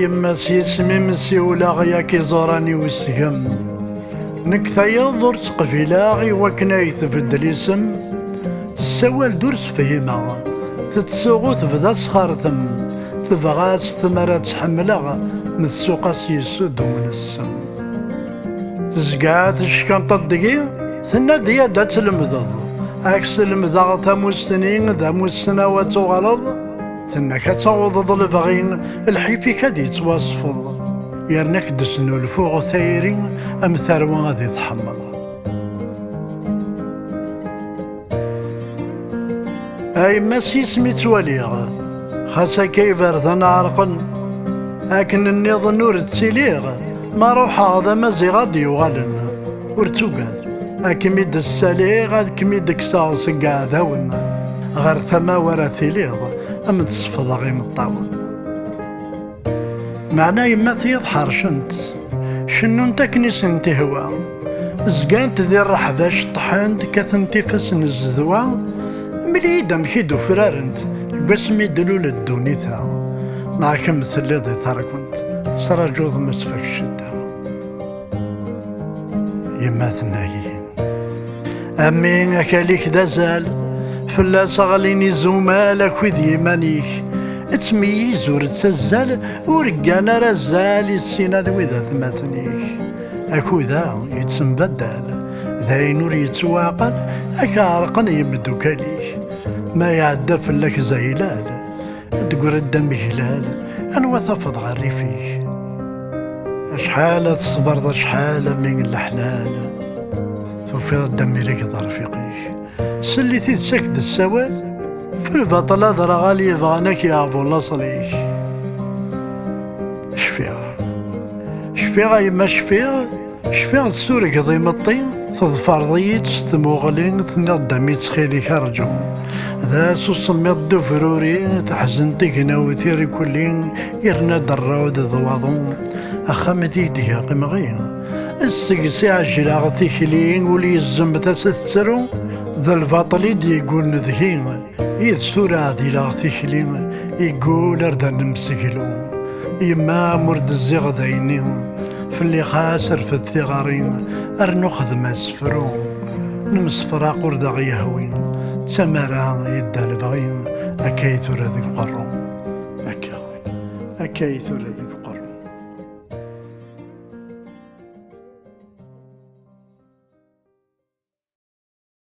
يما سيسمي مسيولا غيا كي زوراني وسقم نكثايا ضرس قفيلاغي وكنا يثبد الاسم تسوال درس فهيما تتسوغو تبدا سخارثم تبغاس ثمرة تحملها من السوق سيسود من السم تزقات الشكان تضقي ثنا ديادا تلمذض عكس المذاغ تاموسنين ذا موسنا وتغلظ ثنا كتعوض البغين الحيفي كاد يتواصفض يرنك دسنو الفوق ثايرين ام ثروة غادي تحمل اي ماسي سميت وليغ خاصة كيف ارثن عرقن اكن النيض نور تسيليغ ما روح هذا مازي غادي يوغالن ورتوقاد اكميد الساليغ اكميد كساس قاعدون غير ثما ورا تيليغ ام تصفض غيم الطاون معنا يما تيضحر شنو انت كنيس انت هوا زقانت ذي الرحذاش طحنت كثنتي فسن الزذوا ملي دمكيدو فرارنت بس ميدلو للدونيثا معكم مثل ذي ثاركنت سراجوض مسفك الشدة يما ثنايين امين اكاليك دازال فلا صغليني زومالك وذي مانيك تميز ورتسزل ورقانا رزال السينا وذا ثماثنيك اكو ذا يتسنبدل ذا نور يتواقل اكارقن يمدو كاليك ما يعدى فلك زيلال تقول الدم هلال انو تفض غري فيك اشحال تصبر شحال من الحلال توفي الدم لك رفيقيك سلي تسكد السوال في البطلة ذرا غالي يبغانك يا ابو الاصليك شفيغا يما شفيغ السورك ضي مطين تظفر ضيت تموغلين تنضمي تخيلي كرجون ذا سمي الدفروري تحزنتك ناوتيري كلين يرنا دراود ضواضون اخامتي ديها قمغين السقسي عجلاغ ثيكلين ولي الزمت ستسرو ذا الباطلي دي يقول نذهين يتسورا ذي لاغ ثيكلين يقول اردن نمسكلو يما مرد الزيغ ذاينين في اللي خاسر في الثغارين ارنو خدم اسفرو نمسفرا قرد غيهوين تمارا يدا البغين اكايتو ذيك قرو اكايتو ذيك